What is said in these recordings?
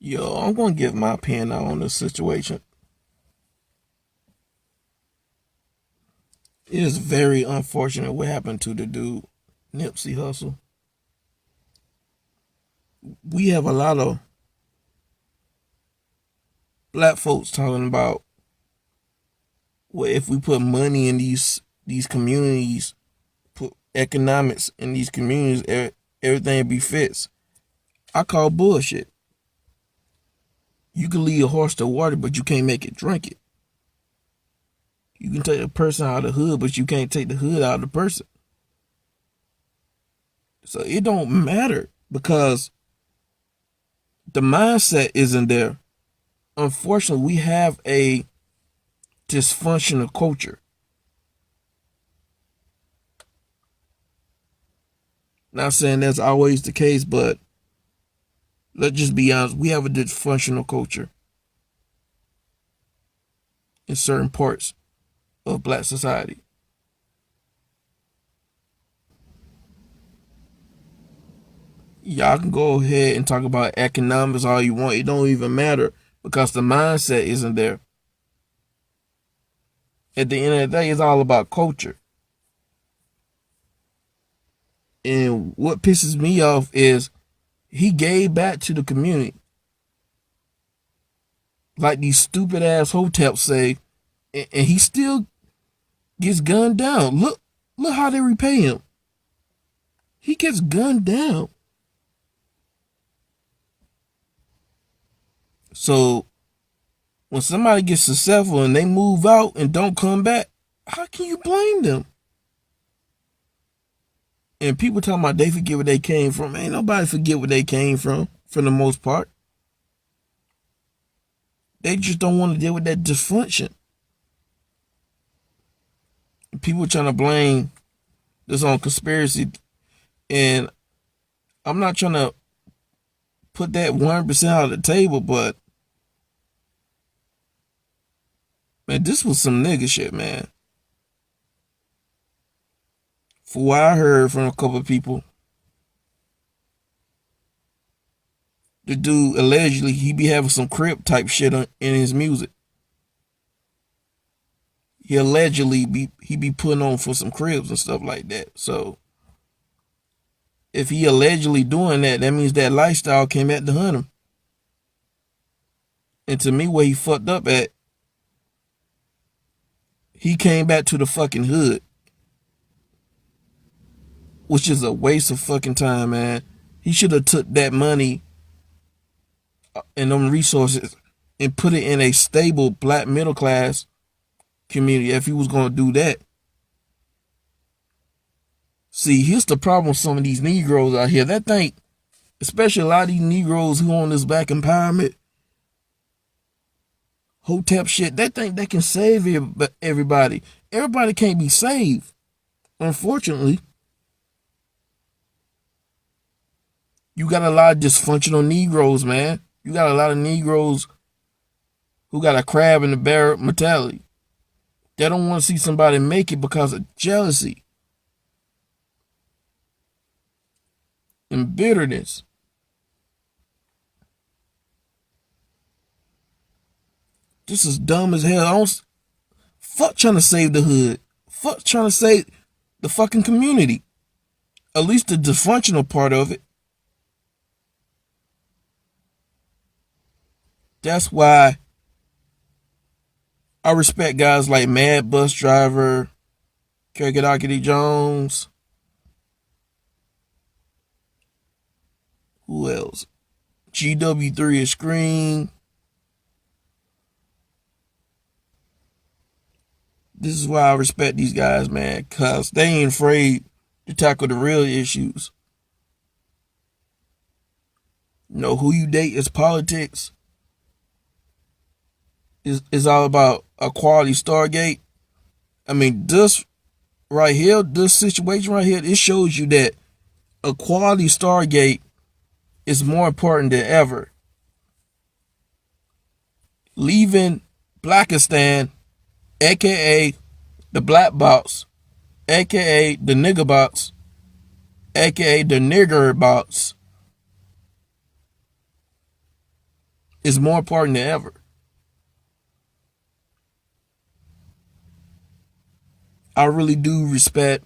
Yo, I'm gonna give my opinion on this situation. It is very unfortunate what happened to the dude, Nipsey Hussle. We have a lot of black folks talking about what if we put money in these communities, put economics in these communities, everything would be fixed. I call bullshit. You can lead a horse to water, but you can't make it drink it. You can take a person out of the hood, but you can't take the hood out of the person. So it don't matter because the mindset isn't there. Unfortunately, we have a dysfunctional culture. Not saying that's always the case, but let's just be honest. We have a dysfunctional culture in certain parts of black society. Y'all can go ahead and talk about economics all you want. It don't even matter because the mindset isn't there. At the end of the day, it's all about culture. And what pisses me off is he gave back to the community. Like these stupid ass hoteps say, and he still gets gunned down. Look how they repay him. He gets gunned down. So when somebody gets successful and they move out and don't come back, how can you blame them? And people talking about they forget where they came from. Ain't nobody forget where they came from for the most part. They just don't want to deal with that dysfunction. People trying to blame this on conspiracy, and I'm not trying to put that 1% out of the table, but man, this was some nigga shit, man. For what I heard from a couple of people, the dude allegedly he be having some crip type shit in his music. He allegedly be putting on for some cribs and stuff like that. So if he allegedly doing that, that means that lifestyle came back to hunt him. And to me, where he fucked up at, he came back to the fucking hood, which is a waste of fucking time, man. He should have took that money and them resources and put it in a stable black middle class community if he was going to do that. See, here's the problem with some of these Negroes out here. That think, especially a lot of these Negroes who on this black empowerment, hotep shit, they think they can save everybody. Everybody can't be saved, unfortunately. You got a lot of dysfunctional Negroes, man. You got a lot of Negroes who got a crab in the barrel mentality. They don't want to see somebody make it because of jealousy and bitterness. This is dumb as hell. Fuck trying to save the hood. Fuck trying to save the fucking community. At least the dysfunctional part of it. That's why I respect guys like Mad Bus Driver, Kirkadakity Jones. Who else? GW3 is Scream. This is why I respect these guys, man, because they ain't afraid to tackle the real issues. You know, who you date is politics. Is all about a quality Stargate. I mean, this right here, this situation right here, it shows you that a quality Stargate is more important than ever. Leaving Blackistan, aka the black box, aka the nigger box, aka the nigger box, is more important than ever. I really do respect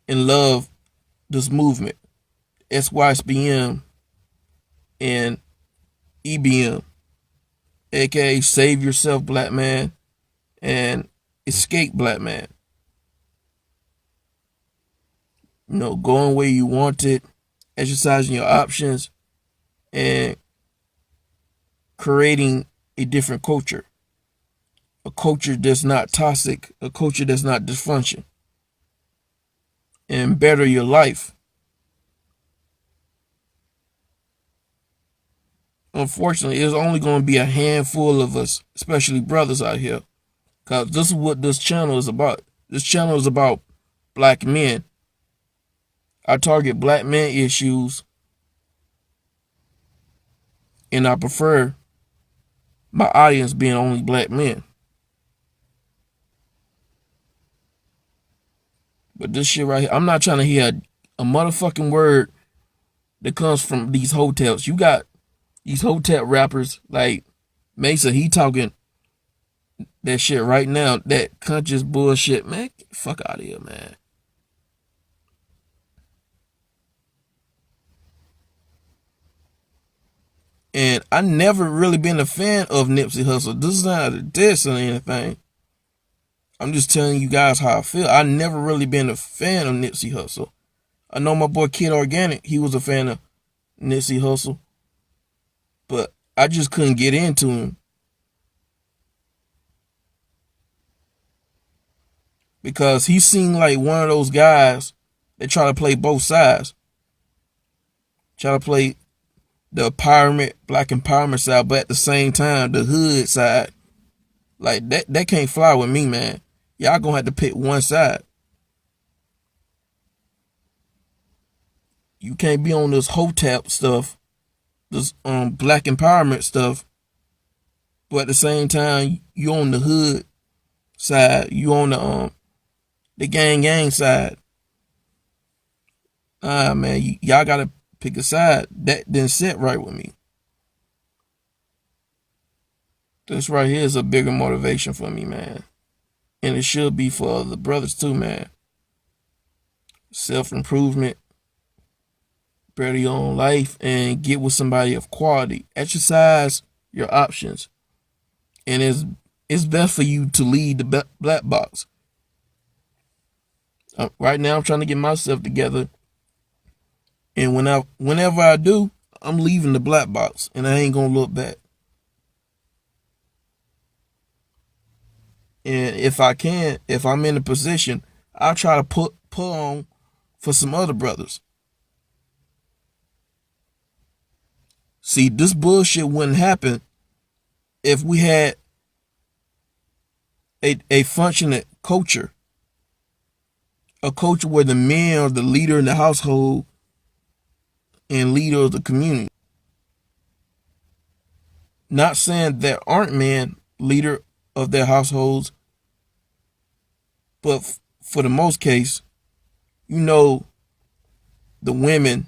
and love this movement, SYSBM and EBM, aka Save Yourself Black Man and Escape Black Man. You know, going where you want it, exercising your options, and creating a different culture. A culture that's not toxic, a culture that's not dysfunction, and better your life. Unfortunately, there's only going to be a handful of us, especially brothers out here, because this is what this channel is about. This channel is about black men. I target black men issues, and I prefer my audience being only black men. But this shit right here, I'm not trying to hear a motherfucking word that comes from these hotels. You got these hotel rappers like Mesa, he talking that shit right now, that conscious bullshit, man. Get the fuck out of here, man. And I never really been a fan of Nipsey Hussle. This is not a diss or anything. I'm just telling you guys how I feel. I never really been a fan of Nipsey Hussle. I know my boy Kid Organic, he was a fan of Nipsey Hussle, but I just couldn't get into him because he seemed like one of those guys that try to play both sides. Try to play the empowerment, black empowerment side, but at the same time, the hood side. Like, that can't fly with me, man. Y'all gonna have to pick one side. You can't be on this hotep stuff, this black empowerment stuff, but at the same time, you on the hood side, you on the gang side. Man, y'all gotta pick a side. That didn't sit right with me. This right here is a bigger motivation for me, man. And it should be for the brothers too, man. Self-improvement, better your own life, and get with somebody of quality. Exercise your options. And it's best for you to lead the black box. Right now, I'm trying to get myself together. And whenever I do, I'm leaving the black box. And I ain't going to look back. And if I'm in a position, I'll try to pull on for some other brothers. See, this bullshit wouldn't happen if we had a functioning culture. A culture where the men are the leader in the household and leader of the community. Not saying there aren't men leader of their households, but for the most case, you know, the women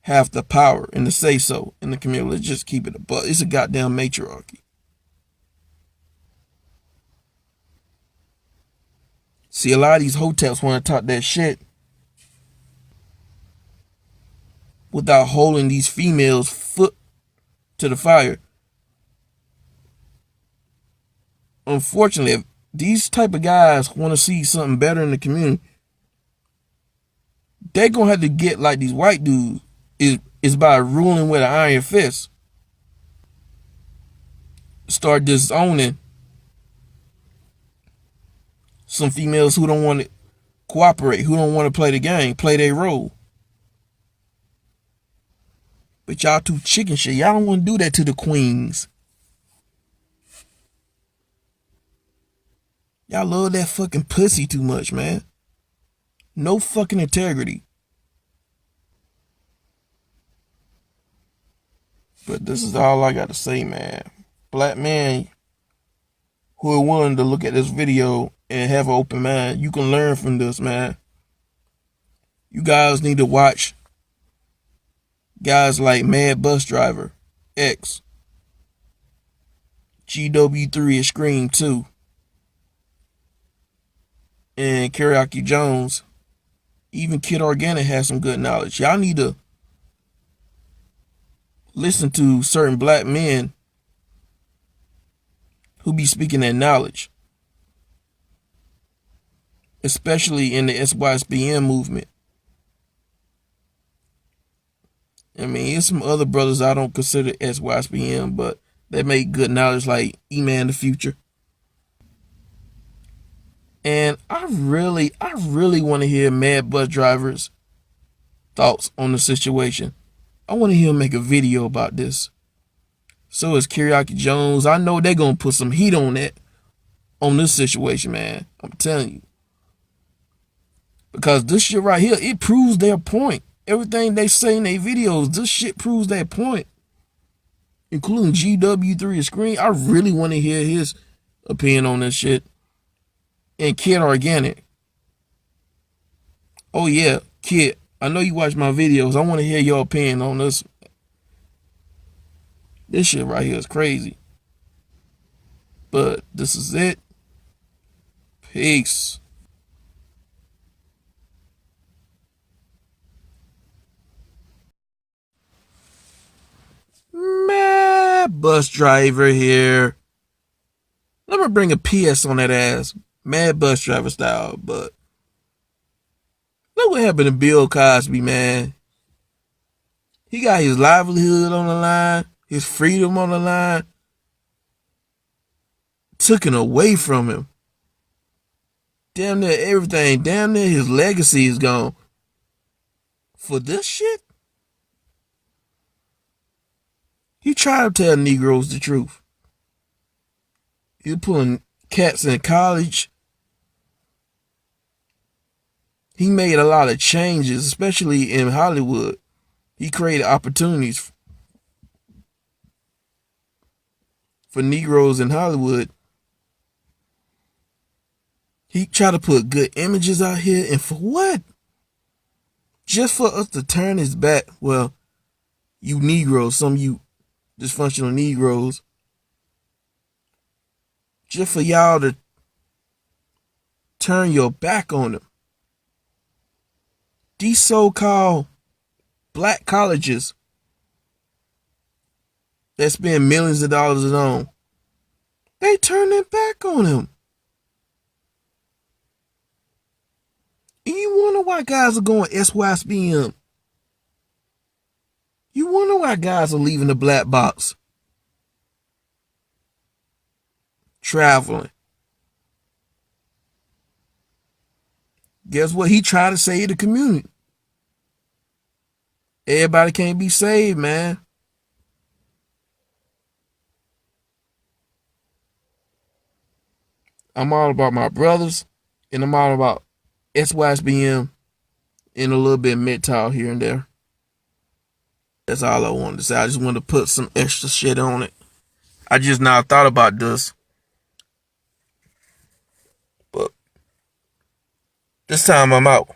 have the power and the say so in the community. Let's just keep it a buck. It's a goddamn matriarchy. See, a lot of these hotels want to talk that shit without holding these females' foot to the fire. Unfortunately, if these type of guys want to see something better in the community, they're going to have to get like these white dudes is by ruling with an iron fist. Start disowning some females who don't want to cooperate, who don't want to play the game, play their role. But y'all too chicken shit. Y'all don't want to do that to the queens. Y'all love that fucking pussy too much, man. No fucking integrity. But this is all I got to say, man. Black men who are willing to look at this video and have an open mind, you can learn from this, man. You guys need to watch guys like Mad Bus Driver X, GW3 is Scream 2. And Karaoke Jones, even Kid Organic has some good knowledge. Y'all need to listen to certain black men who be speaking that knowledge, especially in the SYSBM movement. I mean, there's some other brothers I don't consider SYSBM, but they make good knowledge, like E-Man the Future. And I really want to hear Mad Bus Driver's thoughts on the situation. I want to hear him make a video about this. So is Karaoke Jones. I know they're going to put some heat on this situation, man. I'm telling you. Because this shit right here, it proves their point. Everything they say in their videos, this shit proves their point. Including GW3 Screen. I really want to hear his opinion on this shit. And Kid Organic. Oh yeah, Kid, I know you watch my videos. I want to hear your opinion on this. This shit right here is crazy. But this is it. Peace. Mad Bus Driver here. Let me bring a PS on that ass. Mad Bus Driver style. But look what happened to Bill Cosby, man. He got his livelihood on the line, his freedom on the line, taken away from him. Damn near everything, damn near his legacy is gone. For this shit? He tried to tell Negroes the truth. He was pulling cats in college. He made a lot of changes, especially in Hollywood. He created opportunities for Negroes in Hollywood. He tried to put good images out here, and for what? Just for us to turn his back. Well, you Negroes, some of you dysfunctional Negroes, just for y'all to turn your back on him. These so-called black colleges that spend millions of dollars on, they turn their back on him. And you wonder why guys are going SYSBM. You wonder why guys are leaving the black box. Traveling. Guess what? He tried to save the community. Everybody can't be saved, man. I'm all about my brothers, and I'm all about SYSBM and a little bit of MGTOW here and there. That's all I wanted to say. I just wanted to put some extra shit on it. I just now thought about this. But this time I'm out.